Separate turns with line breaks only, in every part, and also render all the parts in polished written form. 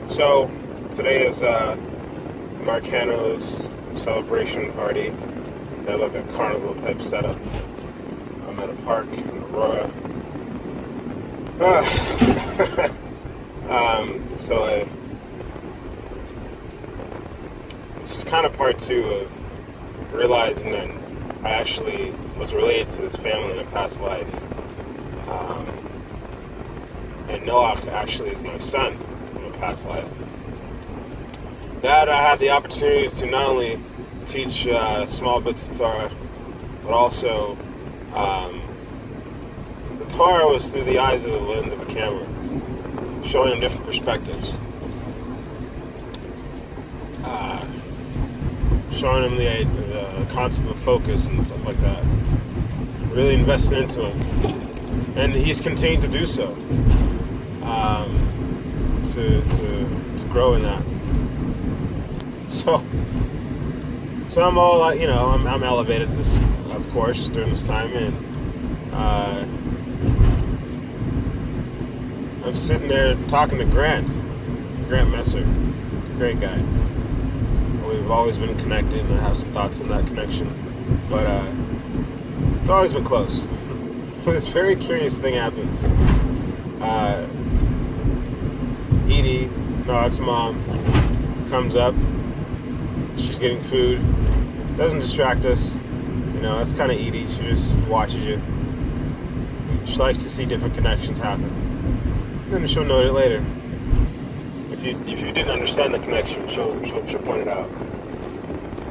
So today is Marcano's celebration party. They have like a carnival type setup. I'm at a park in Aurora. So this is kind of part two of realizing that I actually was related to this family in a past life. And Noach actually is my son from a past life. That I had the opportunity to not only teach small bits of Torah, but also the Torah was through the eyes of the lens of a camera, showing them different perspectives, showing them the concept of focus and stuff like that. Really invested into him, and he's continued to do so, to grow in that. So I'm all I'm elevated this, of course, during this time, and I'm sitting there talking to Grant Messer, great guy. We've always been connected, and I have some thoughts on that connection, but it's always been close. This very curious thing happens. Edie, Noach's mom, comes up. She's getting food. Doesn't distract us. That's kind of Edie. She just watches you. She likes to see different connections happen. And then she'll note it later. If you didn't understand the connection, she'll point it out.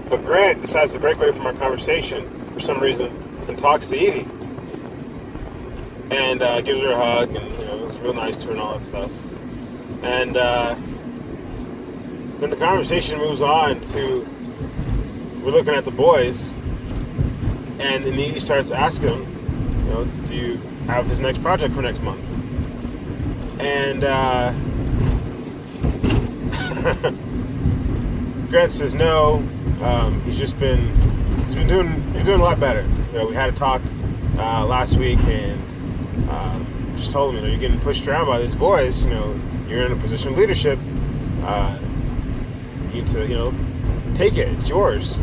But Grant decides to break away from our conversation for some reason and talks to Edie. And gives her a hug, and it was real nice to her and all that stuff. And then the conversation moves on to, we're looking at the boys, and then Edie starts asking him, do you have his next project for next month? And Grant says no. He's doing a lot better. We had a talk last week, and just told him, you're getting pushed around by these boys. You're in a position of leadership. You need to, take it. It's yours.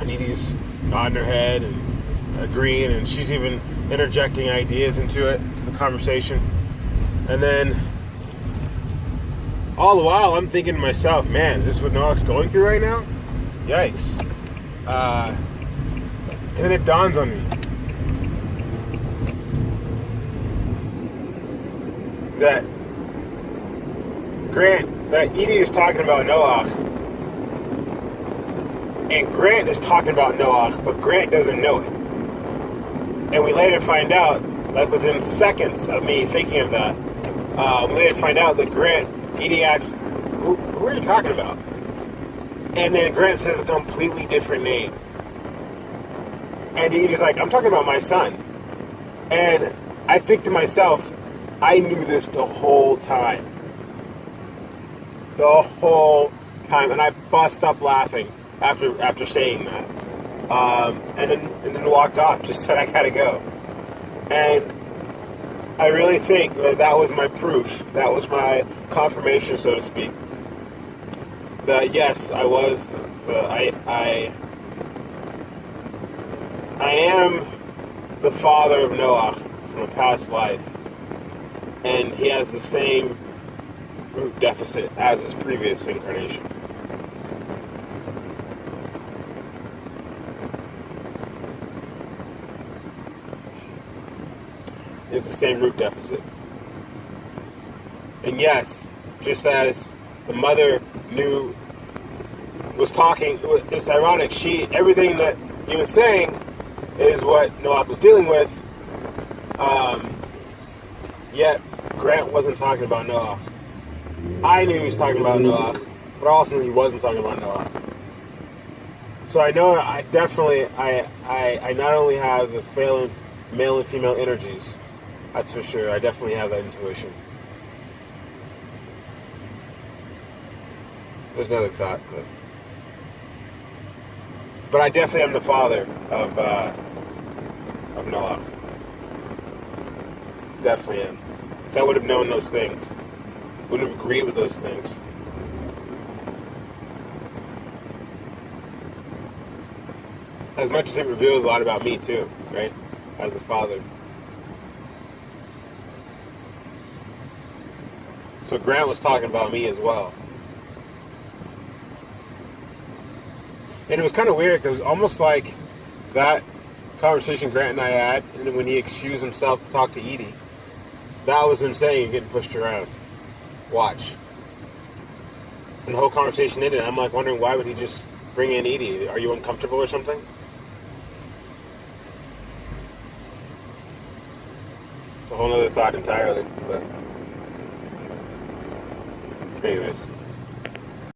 And Edie's nodding her head and agreeing, and she's even interjecting ideas into the conversation. And then, all the while, I'm thinking to myself, man, is this what Noach's going through right now? Yikes. And then it dawns on me that Edie is talking about Noach, and Grant is talking about Noach, but Grant doesn't know it. And we later find out, like within seconds of me thinking of that, we later find out that Edie asks, who are you talking about? And then Grant says a completely different name. And Edie's like, I'm talking about my son. And I think to myself, I knew this the whole time. The whole time. And I bust up laughing after saying that. And then walked off, just said I gotta go. And I really think that was my proof. That was my confirmation, so to speak. That yes, I was. I am the father of Noach from a past life, and he has the same root deficit as his previous incarnation. It's the same root deficit. And yes, just as the mother was talking, it's ironic, everything that he was saying is what Noach was dealing with, yet Grant wasn't talking about Noach. I knew he was talking about Noach, but also he wasn't talking about Noach. So I know I not only have the failing male and female energies, that's for sure. I definitely have that intuition. There's another thought, but I definitely am the father of Noach. Definitely am. If I would have known those things, wouldn't have agreed with those things. As much as it reveals a lot about me too, right? As a father. So Grant was talking about me as well. And it was kind of weird, because it was almost like that conversation Grant and I had, and when he excused himself to talk to Edie, that was him saying you're getting pushed around. Watch. And the whole conversation ended. I'm like wondering, why would he just bring in Edie? Are you uncomfortable or something? It's a whole other thought entirely. But anyways.